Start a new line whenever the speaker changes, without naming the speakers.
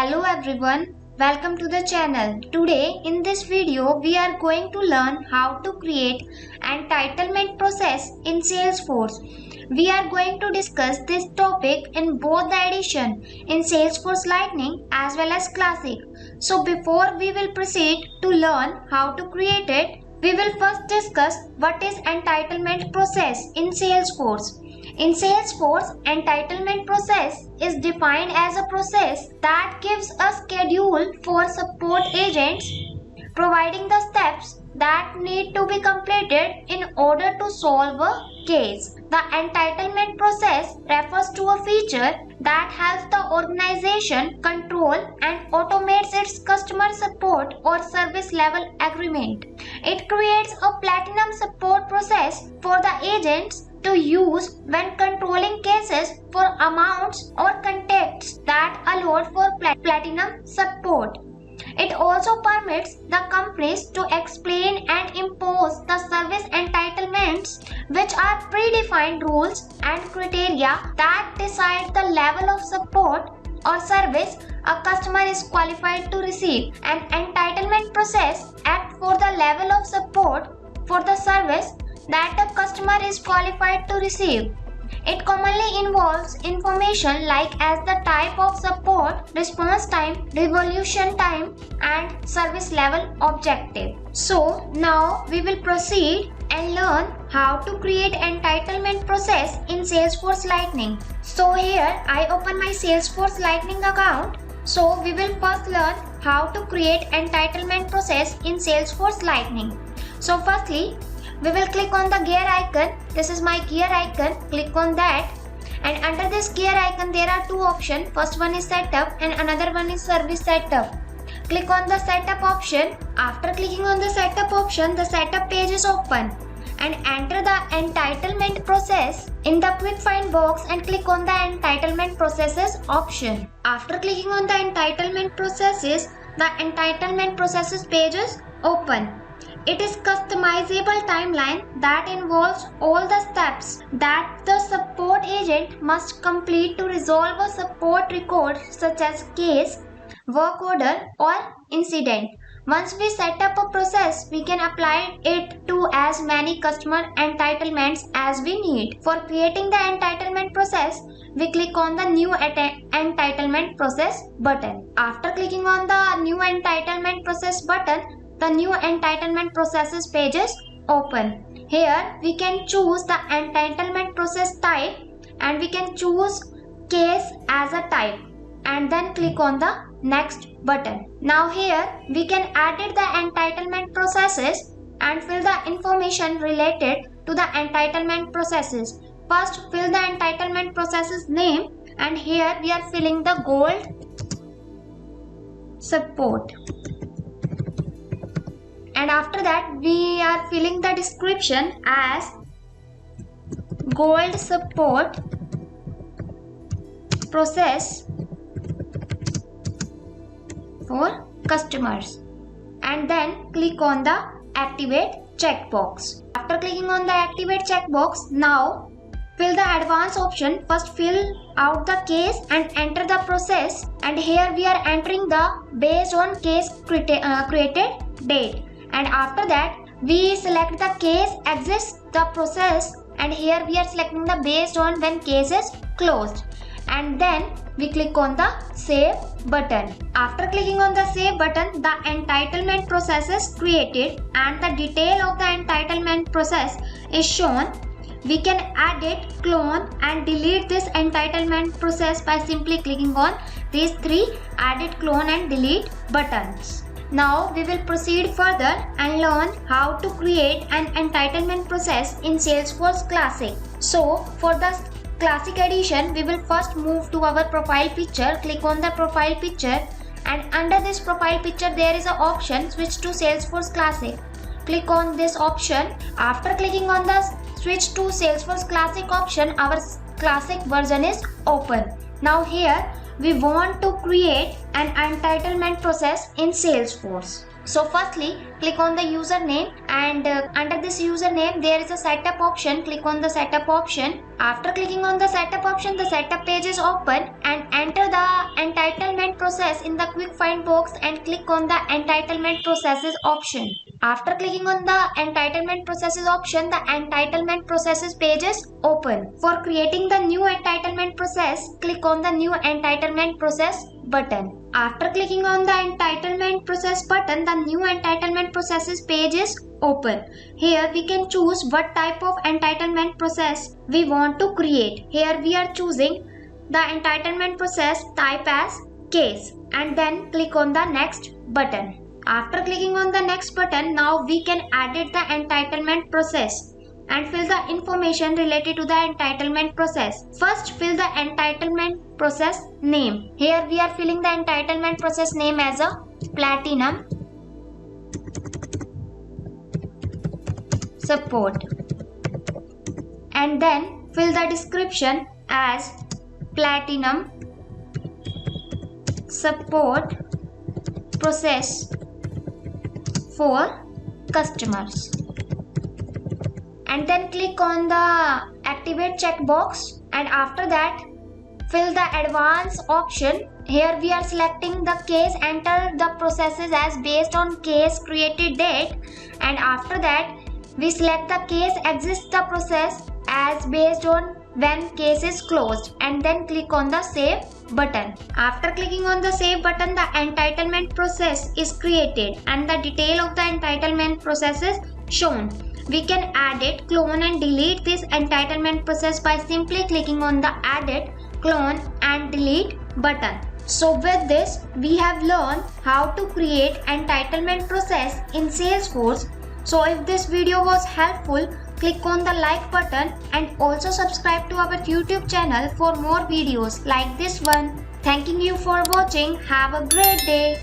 Hello everyone, welcome to the channel. Today in this video we are going to learn how to create entitlement process in Salesforce. We are going to discuss this topic in both the edition in Salesforce Lightning as well as Classic. So before we will proceed to learn how to create it, we will first discuss what is entitlement process in Salesforce. In Salesforce, entitlement process is defined as a process that gives a schedule for support agents, providing the steps that need to be completed in order to solve a case. The entitlement process refers to a feature that helps the organization control and automates its customer support or service level agreement. It creates a platinum support process for the agents to use when controlling cases for amounts or contexts that allow for platinum support. It also permits the companies to explain and impose the service entitlements, which are predefined rules and criteria that decide the level of support or service a customer is qualified to receive. An entitlement process acts for the level of support for the service that a customer is qualified to receive. It commonly involves information like as the type of support, response time, resolution time, and service level objective. So now we will proceed and learn how to create entitlement process in Salesforce Lightning. So here I open my Salesforce Lightning account. So we will first learn how to create entitlement process in Salesforce Lightning. So firstly, we will click on the gear icon. This is my gear icon. Click on that. And under this gear icon, there are two options. First one is setup and another one is service setup. Click on the setup option. After clicking on the setup option, the setup page is open. And enter the entitlement process in the quick find box and click on the entitlement processes option. After clicking on the entitlement processes page is open. It is customizable timeline that involves all the steps that the support agent must complete to resolve a support record such as case, work order or incident. Once we set up a process, we can apply it to as many customer entitlements as we need. For creating the entitlement process, we click on the new entitlement process button. After clicking on the new entitlement process button, the new entitlement processes page is open. Here we can choose the entitlement process type and we can choose case as a type and then click on the next button. Now here we can edit the entitlement processes and fill the information related to the entitlement processes. First, fill the entitlement processes name and here we are filling the gold support. And after that, we are filling the description as gold support process for customers. And then click on the activate checkbox. After clicking on the activate checkbox, now fill the advanced option. First fill out the case and enter the process. And here we are entering the based on case created date. And after that, we select the case exists the process and here we are selecting the based on when case is closed. And then we click on the save button. After clicking on the save button, the entitlement process is created and the detail of the entitlement process is shown. We can edit, clone and delete this entitlement process by simply clicking on these three edit, clone and delete buttons. Now we will proceed further and learn how to create an entitlement process in Salesforce Classic. So for the Classic edition, we will first move to our profile picture. Click on the profile picture and under this profile picture there is an option switch to Salesforce Classic. Click on this option. After clicking on the switch to Salesforce Classic option, our Classic version is open. Now here we want to create an entitlement process in Salesforce. So firstly, click on the username, and under this username there is a setup option. Click on the setup option. After clicking on the setup option, the setup page is open, and enter the entitlement process in the quick find box and click on the entitlement processes option. After clicking on the entitlement processes option, the entitlement processes page is open. For creating the new entitlement process, click on the new entitlement process button. After clicking on the entitlement process button, the new entitlement processes page is open. Here we can choose what type of entitlement process we want to create. Here we are choosing the entitlement process type as case, and then click on the next button. After clicking on the next button, now we can edit the entitlement process and fill the information related to the entitlement process. First, fill the entitlement process name. Here we are filling the entitlement process name as a Platinum Support, and then fill the description as Platinum Support Process for customers, and then click on the activate checkbox, and after that fill the advanced option. Here we are selecting the case, enter the processes as based on case created date, and after that we select the case exists the process as based on when case is closed, and then click on the save button. After clicking on the save button, the entitlement process is created and the detail of the entitlement process is shown. We can edit, clone and delete this entitlement process by simply clicking on the edit, clone and delete button. So with this, we have learned how to create entitlement process in Salesforce. So if this video was helpful, click on the like button and also subscribe to our YouTube channel for more videos like this one. Thanking you for watching. Have a great day.